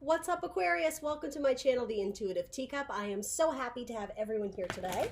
What's up, Aquarius? Welcome to my channel, The Intuitive Teacup. I am so happy to have everyone here today.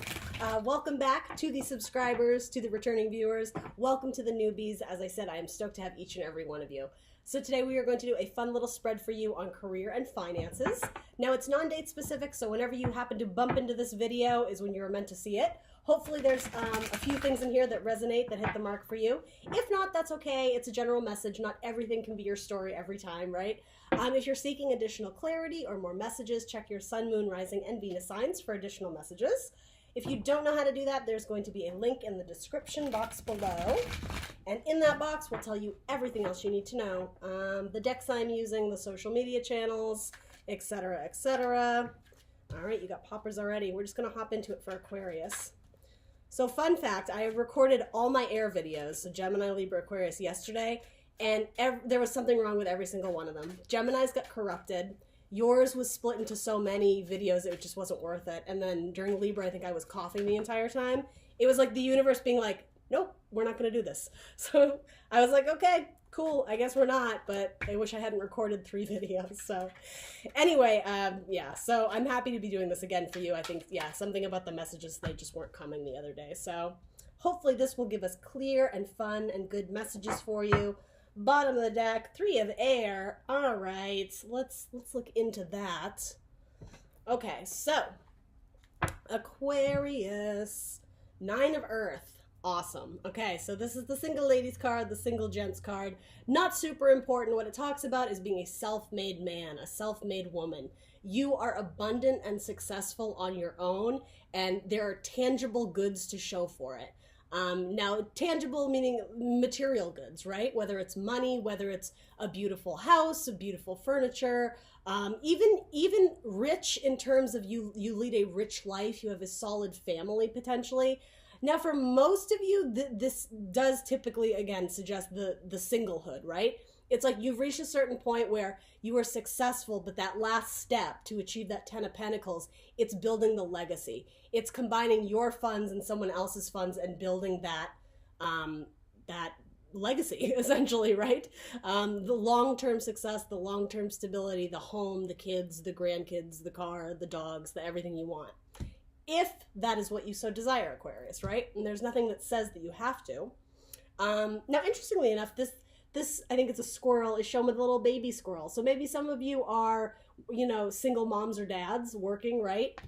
Welcome back to the subscribers, to the returning viewers. Welcome to the newbies. As I said, I am stoked to have each and every one of you. So today we are going to do a fun little spread for you on career and finances. Now it's non-date specific, so whenever you happen to bump into this video is when you're meant to see it. Hopefully there's a few things in here that resonate, that hit the mark for you. If not, that's okay. It's a general message. Not everything can be your story every time, right? If you're seeking additional clarity or more messages, check your sun, moon, rising, and Venus signs for additional messages. If you don't know how to do that, there's going to be a link in the description box below. And in that box, we'll tell you everything else you need to know. The decks I'm using, the social media channels, etc., etc. All right, you got poppers already. We're just going to hop into it for Aquarius. So fun fact, I recorded all my air videos, so Gemini, Libra, Aquarius, yesterday, and there was something wrong with every single one of them. Gemini's got corrupted. Yours was split into so many videos it just wasn't worth it. And then during Libra, I think I was coughing the entire time. It was like the universe being like, nope, we're not going to do this. So I was like, okay, cool, I guess we're not, but I wish I hadn't recorded 3 videos. So anyway, yeah, so I'm happy to be doing this again for you. I think, yeah, something about the messages, they just weren't coming the other day. So hopefully this will give us clear and fun and good messages for you. Bottom of the deck, 3 of air. All right, let's look into that. Okay, so Aquarius, 9 of earth. Awesome. Okay, so this is the single ladies card, the single gents card. Not super important. What it talks about is being a self-made man, a self-made woman. You are abundant and successful on your own, and there are tangible goods to show for it. Now, tangible meaning material goods, right? Whether it's money, whether it's a beautiful house, a beautiful furniture, even rich in terms of you lead a rich life, you have a solid family potentially. Now, for most of you, this does typically, again, suggest the singlehood, right? It's like you've reached a certain point where you are successful, but that last step to achieve that 10 of Pentacles, it's building the legacy. It's combining your funds and someone else's funds and building that that legacy, essentially, right? The long-term success, the long-term stability, the home, the kids, the grandkids, the car, the dogs, the everything you want. If that is what you so desire, Aquarius, right? And there's nothing that says that you have to. Now, interestingly enough, this, I think it's a squirrel, is shown with a little baby squirrel. So maybe some of you are, you know, single moms or dads working, right?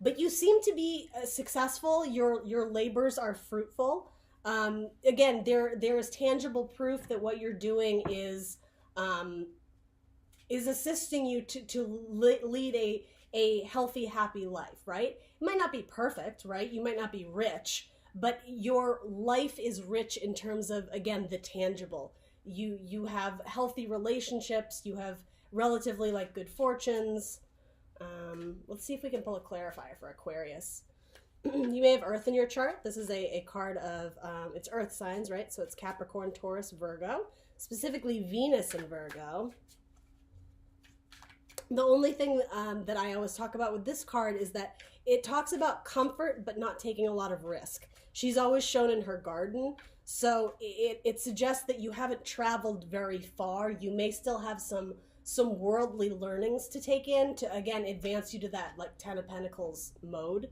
But you seem to be successful. Your labors are fruitful. Again, there is tangible proof that what you're doing is assisting you to lead a healthy, happy life, right? It might not be perfect, right? You might not be rich, but your life is rich in terms of, again, the tangible. You have healthy relationships, you have relatively like good fortunes. Let's see if we can pull a clarifier for Aquarius. You may have Earth in your chart. This is a card of, it's Earth signs, right? So it's Capricorn, Taurus, Virgo, specifically Venus in Virgo. The only thing that I always talk about with this card is that it talks about comfort but not taking a lot of risk. She's always shown in her garden, so it suggests that you haven't traveled very far. You may still have some worldly learnings to take in to, again, advance you to that like 10 of Pentacles mode.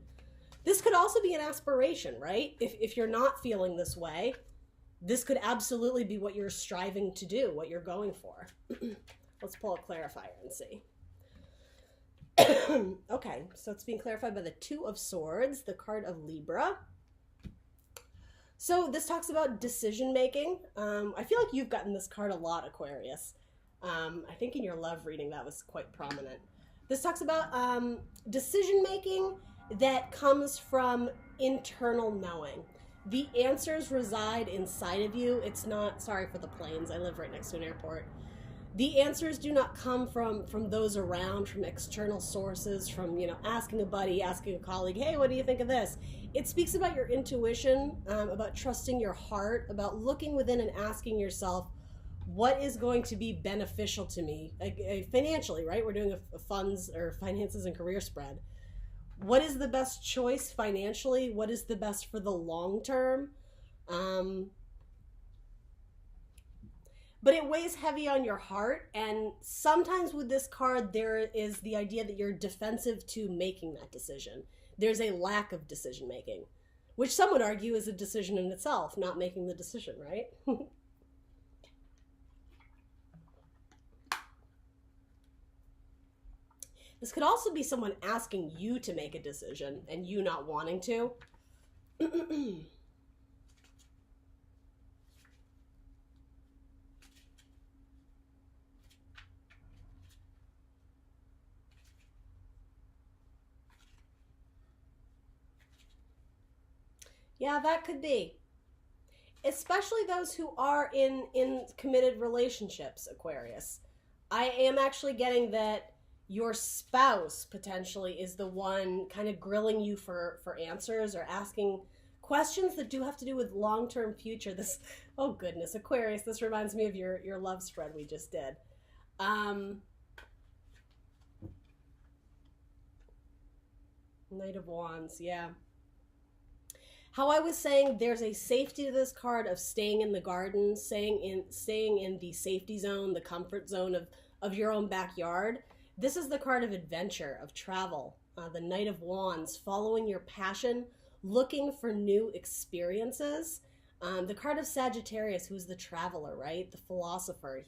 This could also be an aspiration, right? If you're not feeling this way, this could absolutely be what you're striving to do, what you're going for. Let's pull a clarifier and see. Okay, so it's being clarified by the 2 of Swords, the card of Libra. So this talks about decision making. I feel like you've gotten this card a lot, Aquarius. I think in your love reading that was quite prominent. This talks about decision making that comes from internal knowing. The answers reside inside of you. It's not, sorry for the planes, I live right next to an airport. The answers do not come from those around, from external sources, from, you know, asking a buddy, asking a colleague, hey, what do you think of this? It speaks about your intuition, about trusting your heart, about looking within and asking yourself, what is going to be beneficial to me financially, right? We're doing a funds or finances and career spread. What is the best choice financially? What is the best for the long term? but it weighs heavy on your heart. And sometimes with this card, there is the idea that you're defensive to making that decision. There's a lack of decision making, which some would argue is a decision in itself, not making the decision, right? This could also be someone asking you to make a decision and you not wanting to. Yeah, that could be. Especially those who are in committed relationships, Aquarius. I am actually getting that your spouse potentially is the one kind of grilling you for answers or asking questions that do have to do with long-term future. This, oh goodness, Aquarius, this reminds me of your love spread we just did. Knight of Wands, yeah. How I was saying, there's a safety to this card of staying in the garden, staying in the safety zone, the comfort zone of your own backyard. This is the card of adventure, of travel. The Knight of Wands, following your passion, looking for new experiences. The card of Sagittarius, who's the traveler, right? The philosopher.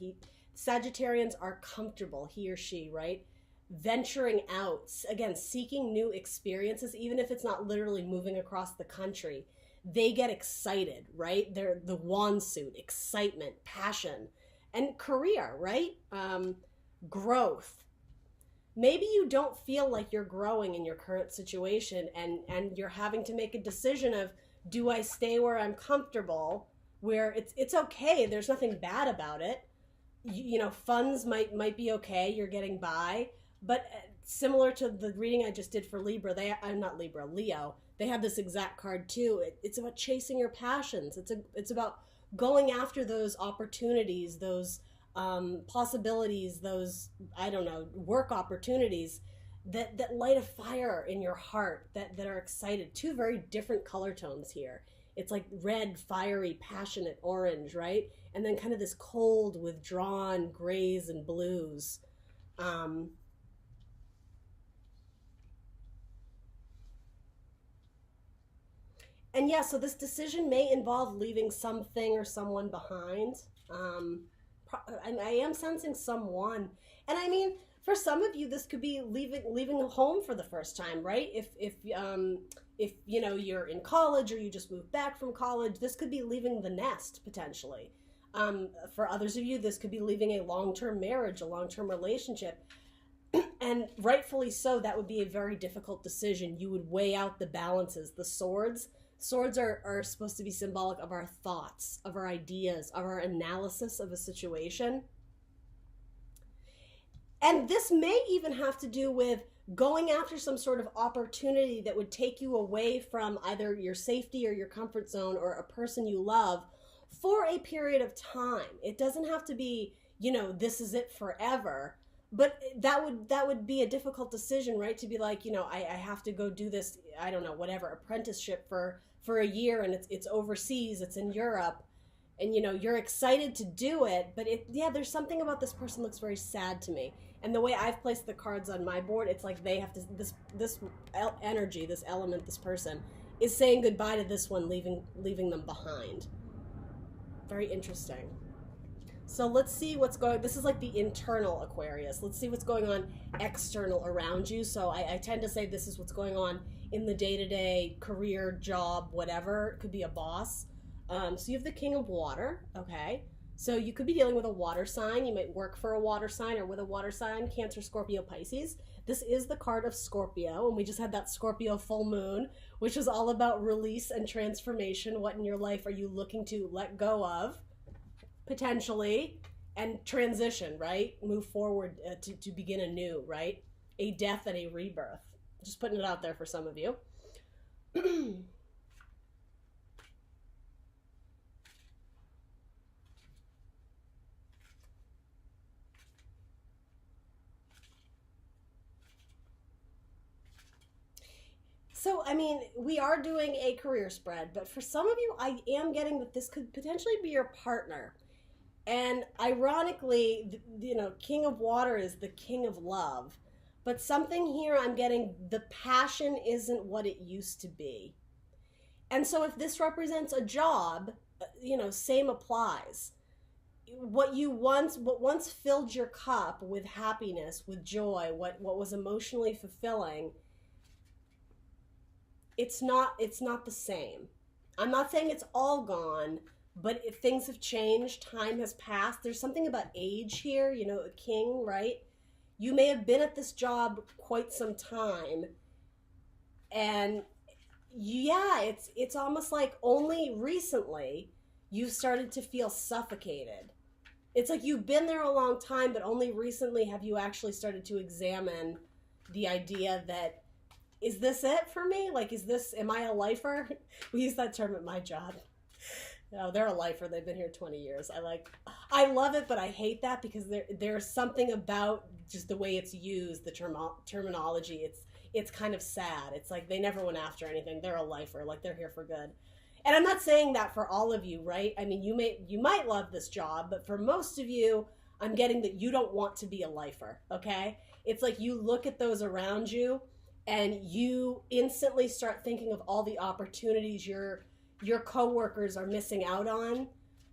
Sagittarians are comfortable, he or she, right? Venturing out, again, seeking new experiences, even if it's not literally moving across the country. They get excited, right? They're the wand suit, excitement, passion, and career, right? Growth. Maybe you don't feel like you're growing in your current situation and you're having to make a decision of, do I stay where I'm comfortable, where it's okay, there's nothing bad about it. You know, funds might be okay, you're getting by. But similar to the reading I just did for Libra, Leo, they have this exact card too. It's about chasing your passions. It's about going after those opportunities, those possibilities, those, I don't know, work opportunities that light a fire in your heart, that are excited. Two very different color tones here. It's like red, fiery, passionate orange, right? And then kind of this cold, withdrawn grays and blues. And yeah, so this decision may involve leaving something or someone behind. And I am sensing someone. And I mean, for some of you, this could be leaving a home for the first time, right? If you know, you're in college or you just moved back from college, this could be leaving the nest potentially. For others of you, this could be leaving a long-term marriage, a long-term relationship. And rightfully so, that would be a very difficult decision. You would weigh out the balances, the swords. Swords are supposed to be symbolic of our thoughts, of our ideas, of our analysis of a situation. And this may even have to do with going after some sort of opportunity that would take you away from either your safety or your comfort zone or a person you love for a period of time. It doesn't have to be, you know, this is it forever. But that would be a difficult decision, right? To be like, you know, I have to go do this, I don't know, whatever, apprenticeship for a year, and it's overseas, it's in Europe, and you know, you're excited to do it, but there's something about this person looks very sad to me. And the way I've placed the cards on my board, it's like they have to, this energy, this element, this person is saying goodbye to this one, leaving them behind. Very interesting. So let's see what's going, this is like the internal Aquarius. Let's see what's going on external around you. So I tend to say this is what's going on in the day-to-day career, job, whatever. It could be a boss. So you have the King of Water, okay? So you could be dealing with a water sign. You might work for a water sign or with a water sign, Cancer, Scorpio, Pisces. This is the card of Scorpio, and we just had that Scorpio full moon, which is all about release and transformation. What in your life are you looking to let go of? Potentially, and transition, right? Move forward to begin anew, right? A death and a rebirth. Just putting it out there for some of you. So, I mean, we are doing a career spread, but for some of you, I am getting that this could potentially be your partner. And ironically, you know, King of Water is the King of Love. But something here I'm getting, the passion isn't what it used to be. And so if this represents a job, you know, same applies. What once filled your cup with happiness, with joy, what was emotionally fulfilling, it's not the same. I'm not saying it's all gone, but if things have changed, time has passed. There's something about age here, you know, a king, right? You may have been at this job quite some time, and yeah, it's almost like only recently you've started to feel suffocated. It's like you've been there a long time, but only recently have you actually started to examine the idea that, is this it for me? Like, am I a lifer? We use that term at my job. No, they're a lifer. They've been here 20 years. I love it, but I hate that because there's something about just the way it's used, the terminology. It's kind of sad. It's like they never went after anything. They're a lifer, like they're here for good. And I'm not saying that for all of you, right? I mean, you might love this job, but for most of you, I'm getting that you don't want to be a lifer, okay? It's like you look at those around you and you instantly start thinking of all the opportunities your coworkers are missing out on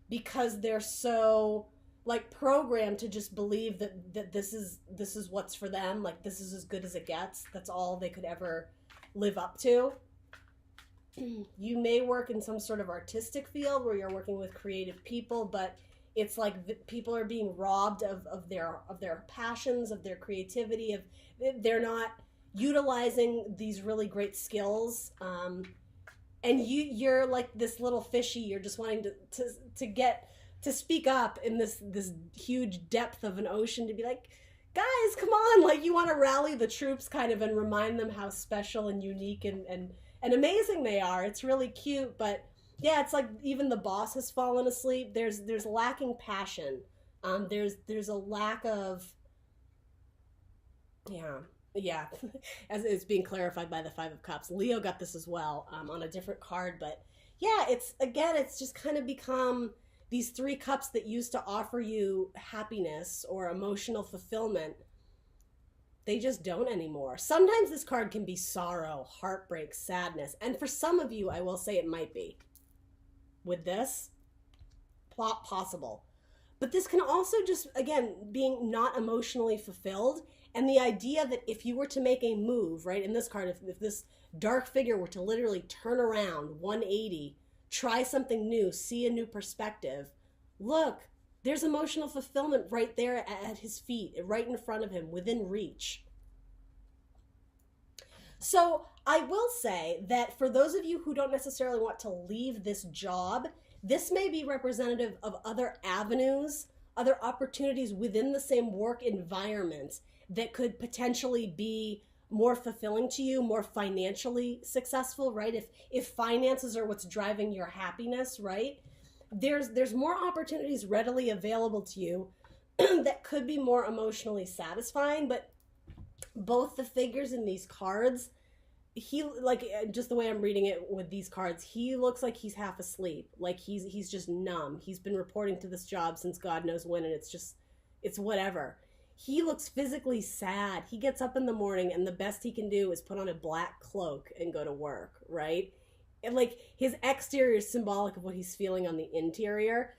because they're so like programmed to just believe that this is what's for them, like this is as good as it gets. That's all they could ever live up to. You may work in some sort of artistic field where you're working with creative people, but it's like people are being robbed of their passions, of their creativity, they're not utilizing these really great skills. And you're like this little fishy. You're just wanting to get to speak up in this huge depth of an ocean, to be like, guys, come on! Like you want to rally the troops, kind of, and remind them how special and unique and amazing they are. It's really cute, but yeah, it's like even the boss has fallen asleep. There's lacking passion. There's a lack of yeah, as it's being clarified by the Five of Cups. Leo got this as well on a different card, but yeah, it's just kind of become these three cups that used to offer you happiness or emotional fulfillment. They just don't anymore. Sometimes this card can be sorrow, heartbreak, sadness, and for some of you, I will say it might be. With this, plot possible. But this can also just, again, being not emotionally fulfilled. And the idea that if you were to make a move, right, in this card, if this dark figure were to literally turn around 180, try something new, see a new perspective, look, there's emotional fulfillment right there at his feet, right in front of him, within reach. So I will say that for those of you who don't necessarily want to leave this job, this may be representative of other avenues, other opportunities within the same work environment that could potentially be more fulfilling to you, more financially successful, right? If finances are what's driving your happiness, right? There's more opportunities readily available to you that could be more emotionally satisfying, but both the figures in these cards, he, like, just the way I'm reading it with these cards, he looks like he's half asleep, like he's just numb. He's been reporting to this job since God knows when, and it's whatever. He looks physically sad. He gets up in the morning and the best he can do is put on a black cloak and go to work, right? And like his exterior is symbolic of what he's feeling on the interior.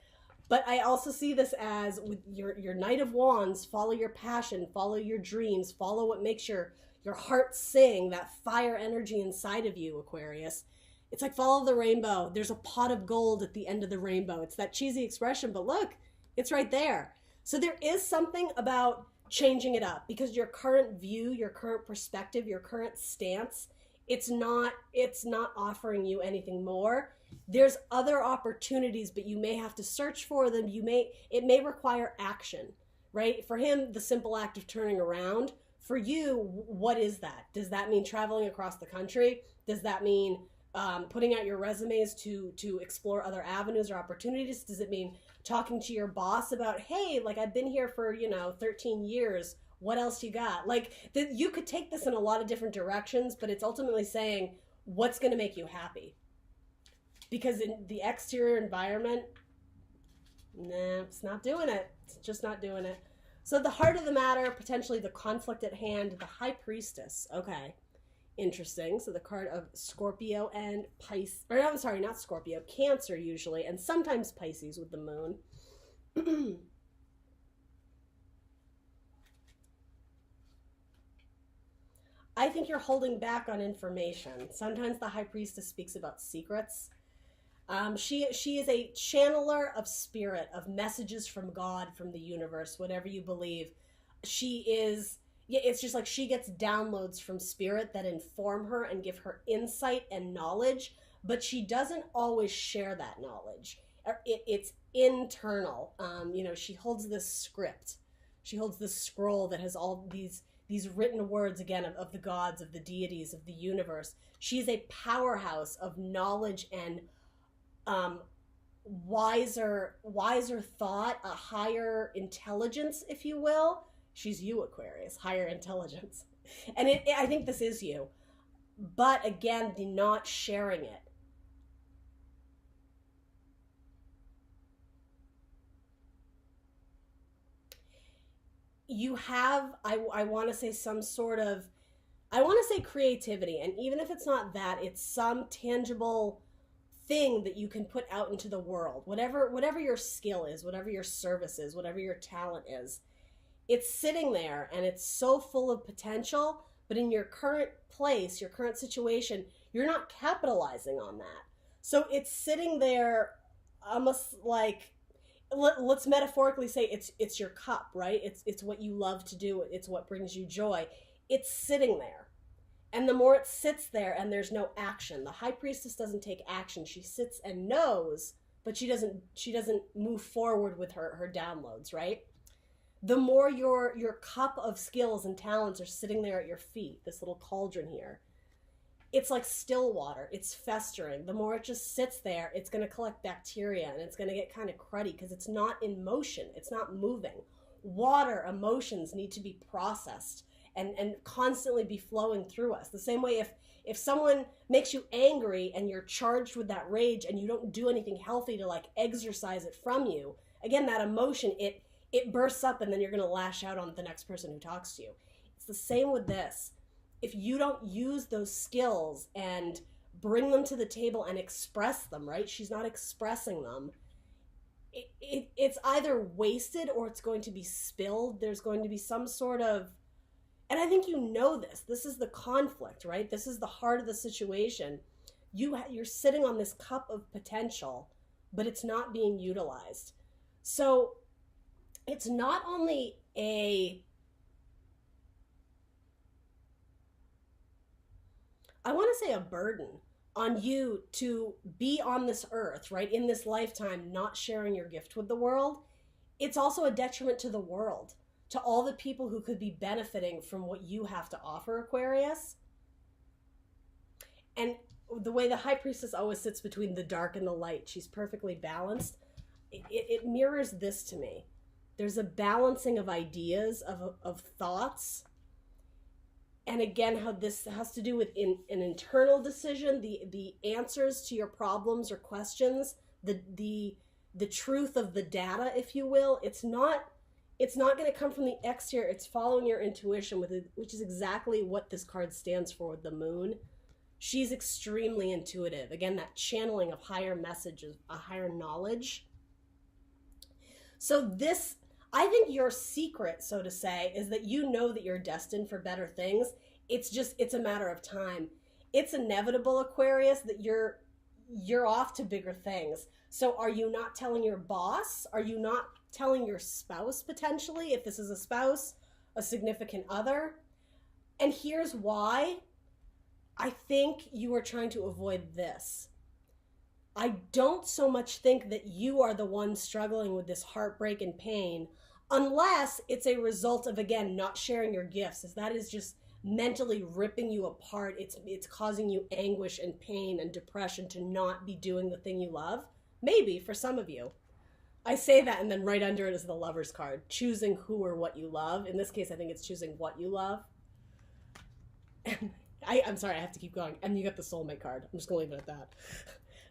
But I also see this as with your Knight of Wands, follow your passion, follow your dreams, follow what makes your heart sing, that fire energy inside of you, Aquarius. It's like follow the rainbow. There's a pot of gold at the end of the rainbow. It's that cheesy expression, but look, it's right there. So there is something about changing it up because your current view, your current perspective, your current stance, it's not offering you anything more. There's other opportunities, but you may have to search for them. It may require action, right? For him, the simple act of turning around. For you, what is that? Does that mean traveling across the country? Does that mean putting out your resumes to explore other avenues or opportunities? Does it mean talking to your boss about, hey, like I've been here for, 13 years. What else you got? Like you could take this in a lot of different directions, but it's ultimately saying what's going to make you happy. Because in the exterior environment, Nah, it's not doing it. It's just not doing it. So the heart of the matter, potentially the conflict at hand, the High Priestess. Okay, interesting. So the card of Scorpio and Pisces, or I'm sorry, not Scorpio, Cancer usually, and sometimes Pisces with the moon. I think you're holding back on information. Sometimes the High Priestess speaks about secrets. She is a channeler of spirit, of messages from God, from the universe, whatever you believe. She is, yeah, it's just like she gets downloads from spirit that inform her and give her insight and knowledge, but she doesn't always share that knowledge. It's internal. She holds this script. She holds this scroll that has all these written words, again, of the gods, of the deities, of the universe. She's a powerhouse of knowledge and wiser thought, a higher intelligence, if you will. She's you, Aquarius, higher intelligence. And I think this is you. But again, the not sharing it. You have, I want to say some sort of, I want to say creativity. And even if it's not that, it's some tangible thing that you can put out into the world. Whatever your skill is, whatever your service is, whatever your talent is, it's sitting there and it's so full of potential, but in your current place, your current situation, you're not capitalizing on that. So it's sitting there almost like, let's metaphorically say it's your cup, right? It's what you love to do. It's what brings you joy. It's sitting there. And the more it sits there and there's no action, the High Priestess doesn't take action. She sits and knows, but she doesn't move forward with her downloads, right? The more your cup of skills and talents are sitting there at your feet, this little cauldron here, it's like still water. It's festering. The more it just sits there, it's going to collect bacteria and it's going to get kind of cruddy because it's not in motion. It's not moving. Water, emotions need to be processed and constantly be flowing through us. The same way if someone makes you angry and you're charged with that rage and you don't do anything healthy to like exercise it from you, again, that emotion, it bursts up and then you're going to lash out on the next person who talks to you. It's the same with this. If you don't use those skills and bring them to the table and express them, right? She's not expressing them. It's either wasted or it's going to be spilled. There's going to be some sort of, and I think you know this. This is the conflict, right? This is the heart of the situation. You're sitting on this cup of potential, but it's not being utilized. So it's not only I want to say a burden on you to be on this earth, right, in this lifetime, not sharing your gift with the world. It's also a detriment to the world, to all the people who could be benefiting from what you have to offer, Aquarius. And the way the High Priestess always sits between the dark and the light, she's perfectly balanced. It mirrors this to me. There's a balancing of ideas, of thoughts. And again, how this has to do with an internal decision, the answers to your problems or questions, the truth of the data, if you will. It's not going to come from the exterior. It's following your intuition, which is exactly what this card stands for with the moon. She's extremely intuitive. Again, that channeling of higher messages, a higher knowledge. So this, I think your secret, so to say, is that you know that you're destined for better things. It's a matter of time. It's inevitable, Aquarius, that you're off to bigger things. So are you not telling your boss? Are you not telling your spouse, potentially, if this is a spouse, a significant other? And here's why. I think you are trying to avoid this. I don't so much think that you are the one struggling with this heartbreak and pain, unless it's a result of, again, not sharing your gifts, as that is just mentally ripping you apart. It's causing you anguish and pain and depression to not be doing the thing you love. Maybe for some of you. I say that, and then right under it is the Lover's card, choosing who or what you love. In this case, I think it's choosing what you love. I'm sorry, I have to keep going. And you got the Soulmate card. I'm just going to leave it at that.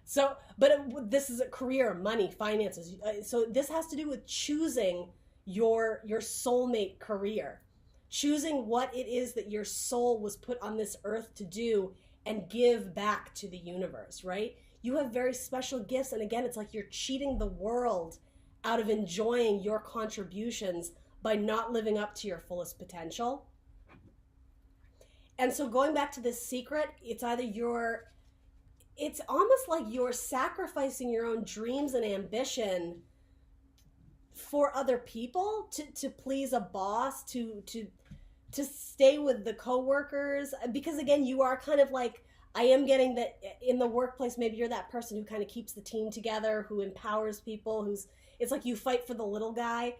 So, but this is a career, money, finances. So this has to do with choosing your soulmate career, choosing what it is that your soul was put on this earth to do and give back to the universe, right? You have very special gifts, and again, it's like you're cheating the world out of enjoying your contributions by not living up to your fullest potential. And so going back to this secret, it's almost like you're sacrificing your own dreams and ambition for other people to please a boss, to stay with the coworkers, because again, you are kind of like, I am getting that in the workplace, maybe you're that person who kind of keeps the team together, who empowers people, it's like you fight for the little guy.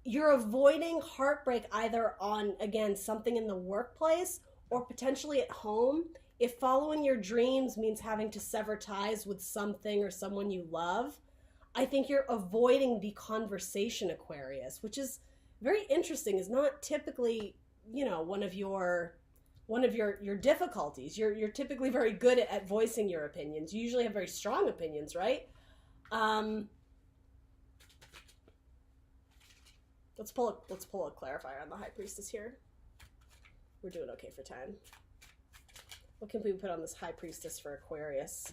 You're avoiding heartbreak either on, again, something in the workplace or potentially at home. If following your dreams means having to sever ties with something or someone you love, I think you're avoiding the conversation, Aquarius, which is very interesting. Is not typically, one of your difficulties. You're typically very good at voicing your opinions. You usually have very strong opinions, right? Let's pull a clarifier on the High Priestess here. We're doing okay for time. What can we put on this High Priestess for Aquarius?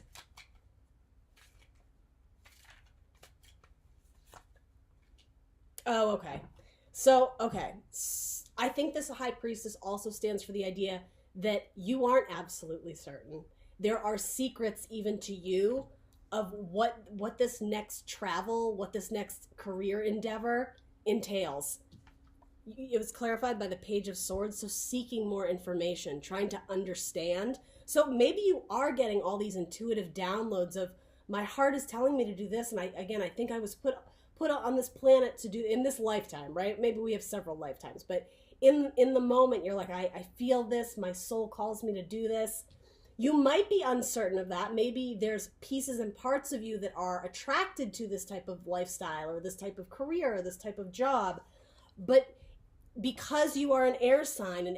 Oh, okay. So, okay. I think this High Priestess also stands for the idea that you aren't absolutely certain. There are secrets even to you of what this next travel, what this next career endeavor entails. It was clarified by the Page of Swords, so seeking more information, trying to understand. So maybe you are getting all these intuitive downloads of, my heart is telling me to do this, and I think I was put on this planet to do in this lifetime, right? Maybe we have several lifetimes, but in the moment you're like, I feel this, my soul calls me to do this. You might be uncertain of that. Maybe there's pieces and parts of you that are attracted to this type of lifestyle or this type of career or this type of job. But because you are an air sign and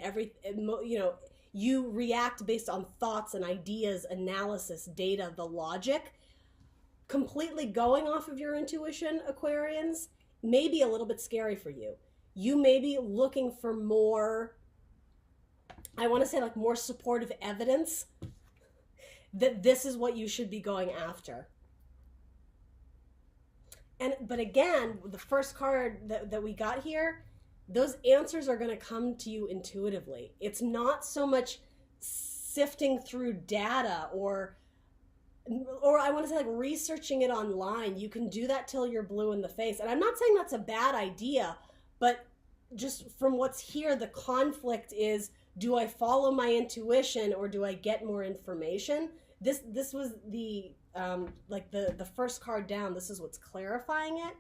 you react based on thoughts and ideas, analysis, data, the logic, completely going off of your intuition, Aquarians, may be a little bit scary for you. You may be looking for more, I want to say like more supportive evidence that this is what you should be going after. But again, the first card that we got here, those answers are going to come to you intuitively. It's not so much sifting through data or I want to say like researching it online. You can do that till you're blue in the face. And I'm not saying that's a bad idea, but just from what's here, the conflict is, do I follow my intuition or do I get more information? This was the like the first card down. This is what's clarifying it.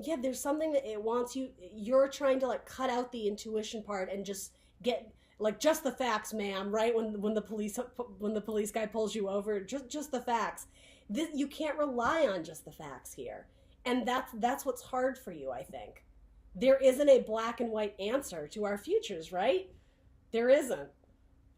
Yeah, there's something that it wants you're trying to like cut out the intuition part and just get like just the facts, ma'am, right? When the police guy pulls you over, just the facts. You can't rely on just the facts here. And that's what's hard for you, I think. There isn't a black and white answer to our futures, right? There isn't.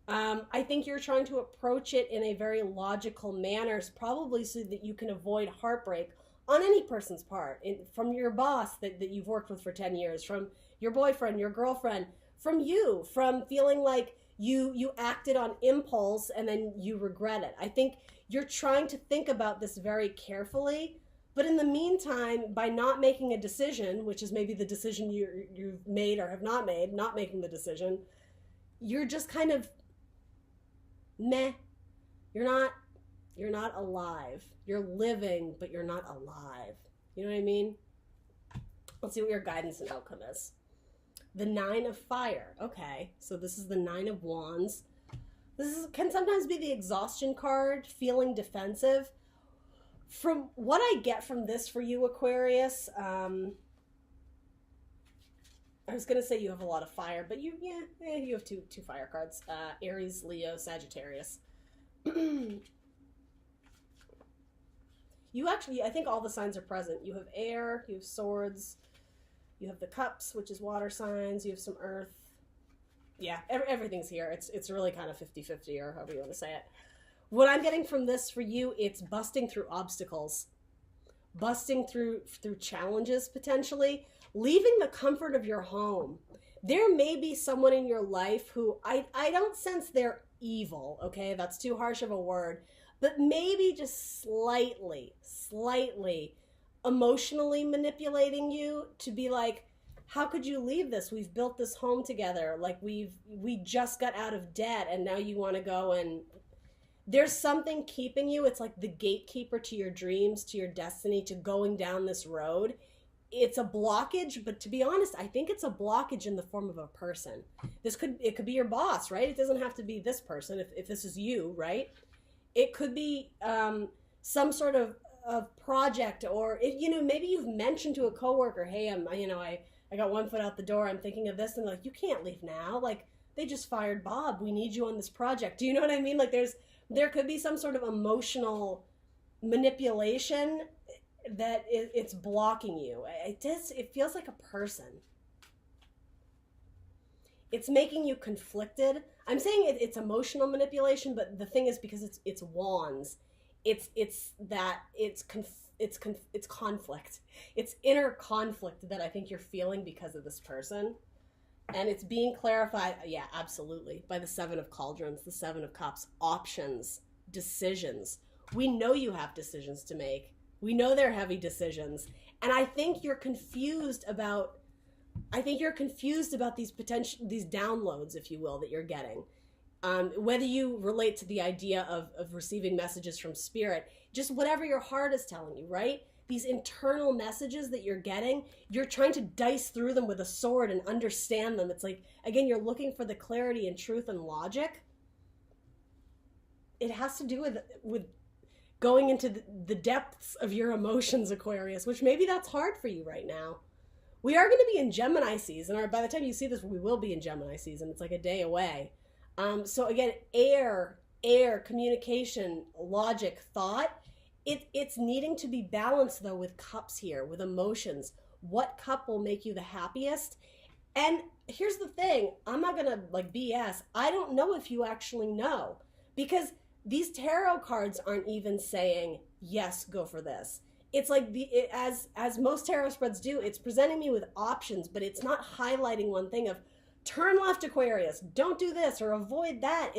I think you're trying to approach it in a very logical manner, probably so that you can avoid heartbreak on any person's part, from your boss that you've worked with for 10 years, from your boyfriend, your girlfriend, from you, from feeling like you acted on impulse and then you regret it. I think you're trying to think about this very carefully. But in the meantime, by not making a decision, which is maybe the decision you've made or have not made, not making the decision, you're just kind of meh. You're not alive. You're living, but you're not alive. You know what I mean? Let's see what your guidance and outcome is. The 9 of Fire. Okay, so this is the 9 of Wands. Can sometimes be the exhaustion card, feeling defensive. From what I get from this for you, Aquarius, I was going to say you have a lot of fire, but you have two fire cards, Aries, Leo, Sagittarius. You actually, I think all the signs are present. You have air, you have swords, you have the cups, which is water signs, you have some earth. Yeah, everything's here. It's really kind of 50-50 or however you want to say it. What I'm getting from this for you, it's busting through obstacles, busting through challenges potentially, leaving the comfort of your home. There may be someone in your life who I don't sense they're evil, okay? That's too harsh of a word, but maybe just slightly emotionally manipulating you to be like, how could you leave this? We've built this home together. Like we just got out of debt and now you want to go, and there's something keeping you. It's like the gatekeeper to your dreams, to your destiny, to going down this road. It's a blockage, but to be honest, I think it's a blockage in the form of a person. It could be your boss, right? It doesn't have to be this person if this is you, right? It could be some sort of project, or maybe you've mentioned to a coworker, hey, I got one foot out the door, I'm thinking of this, and like, you can't leave now. Like, they just fired Bob. We need you on this project. Do you know what I mean? Like, there could be some sort of emotional manipulation that it's blocking you. It feels like a person. It's making you conflicted. I'm saying it's emotional manipulation, but the thing is, because it's wands, it's conflict. It's inner conflict that I think you're feeling because of this person. And it's being clarified, yeah, absolutely, by the Seven of Cauldrons, the Seven of Cups, options, decisions. We know you have decisions to make. We know they're heavy decisions. And I think you're confused about these downloads, if you will, that you're getting. Whether you relate to the idea of receiving messages from spirit, just whatever your heart is telling you, right? These internal messages that you're getting, you're trying to dice through them with a sword and understand them. It's like, again, you're looking for the clarity and truth and logic. It has to do with going into the depths of your emotions, Aquarius, which maybe that's hard for you right now. We are going to be in Gemini season, or by the time you see this, we will be in Gemini season. It's like a day away. So again, air, communication, logic, thought, it's needing to be balanced though with cups here, with emotions. What cup will make you the happiest? And here's the thing, I'm not gonna like BS. I don't know if you actually know, because these tarot cards aren't even saying, yes, go for this. It's like as most tarot spreads do, it's presenting me with options, but it's not highlighting one thing of turn left, Aquarius, don't do this or avoid that.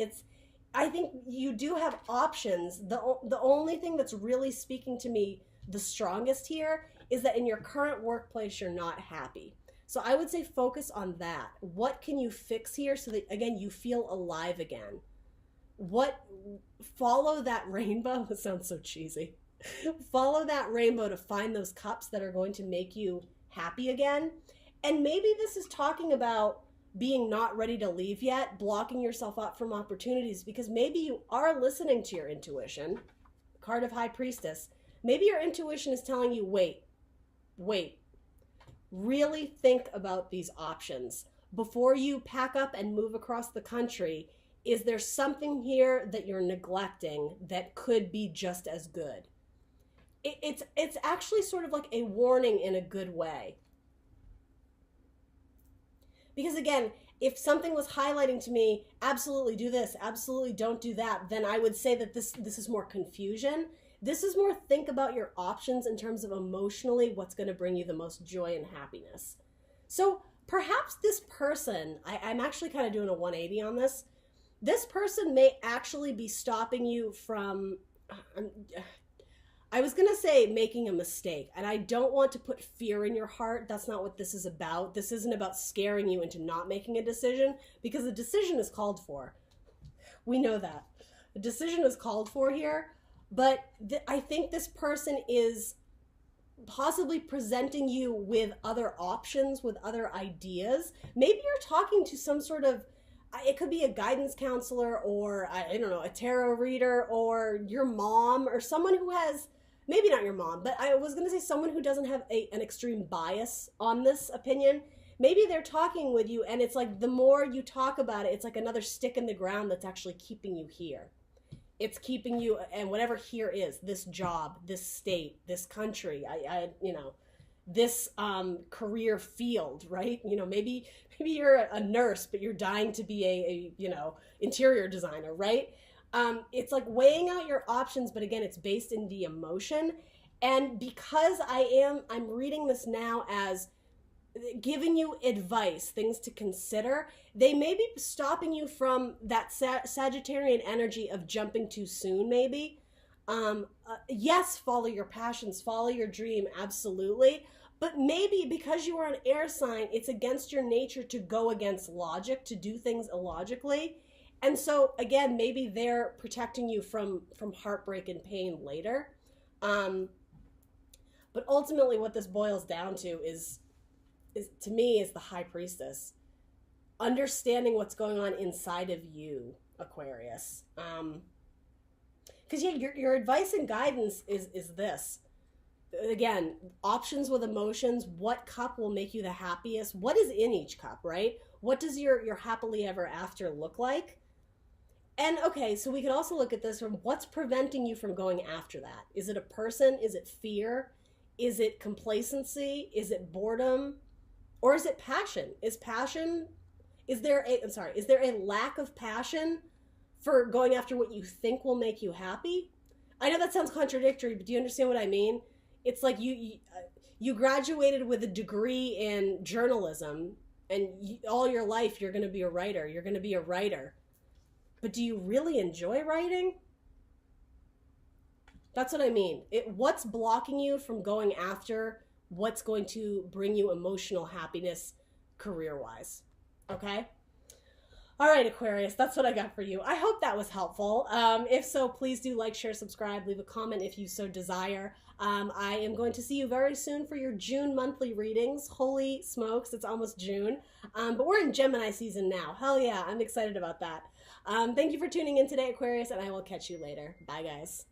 I think you do have options. The only thing that's really speaking to me the strongest here is that in your current workplace, you're not happy. So I would say focus on that. What can you fix here so that, again, you feel alive again? Follow that rainbow. It sounds so cheesy. Follow that rainbow to find those cups that are going to make you happy again. And maybe this is talking about being not ready to leave yet, blocking yourself up from opportunities, because maybe you are listening to your intuition. Card of High Priestess. Maybe your intuition is telling you, wait. Really think about these options. Before you pack up and move across the country, is there something here that you're neglecting that could be just as good? It's actually sort of like a warning in a good way. Because again, if something was highlighting to me, absolutely do this, absolutely don't do that, then I would say that this is more confusion. This is more think about your options in terms of emotionally what's going to bring you the most joy and happiness. So perhaps this person, I'm actually kind of doing a 180 on this. This person may actually be stopping you from, I was going to say making a mistake, and I don't want to put fear in your heart. That's not what this is about. This isn't about scaring you into not making a decision, because a decision is called for. We know that. A decision is called for here, but I think this person is possibly presenting you with other options, with other ideas. Maybe you're talking to some sort of, it could be a guidance counselor, or I don't know, a tarot reader, or your mom, or someone who has, maybe not your mom, but I was going to say someone who doesn't have an extreme bias on this opinion. Maybe they're talking with you, and it's like the more you talk about it, it's like another stick in the ground that's actually keeping you here. It's keeping you, and whatever here is, this job, this state, this country, this career field, right? You know, maybe you're a nurse, but you're dying to be a you know, interior designer, right? It's like weighing out your options, but again, it's based in the emotion. And because I'm reading this now as giving you advice, things to consider, they may be stopping you from that Sagittarian energy of jumping too soon, maybe. Yes, follow your passions, follow your dream, absolutely. But maybe because you are an air sign, it's against your nature to go against logic, to do things illogically. And so again, maybe they're protecting you from heartbreak and pain later. But ultimately what this boils down to is to me is the High Priestess. Understanding what's going on inside of you, Aquarius. Because yeah, your advice and guidance is this. Again, options with emotions. What cup will make you the happiest? What is in each cup, right? What does your happily ever after look like? And okay, so we can also look at this from what's preventing you from going after that. Is it a person? Is it fear? Is it complacency? Is it boredom? Or is it passion? Is there a lack of passion for going after what you think will make you happy? I know that sounds contradictory, but do you understand what I mean? It's like you graduated with a degree in journalism, and all your life you're going to be a writer. You're going to be a writer. But do you really enjoy writing? That's what I mean. What's blocking you from going after what's going to bring you emotional happiness career-wise? Okay? All right, Aquarius, that's what I got for you. I hope that was helpful. If so, please do like, share, subscribe, leave a comment if you so desire. I am going to see you very soon for your June monthly readings. Holy smokes, it's almost June. But we're in Gemini season now. Hell yeah, I'm excited about that. Thank you for tuning in today, Aquarius, and I will catch you later. Bye, guys.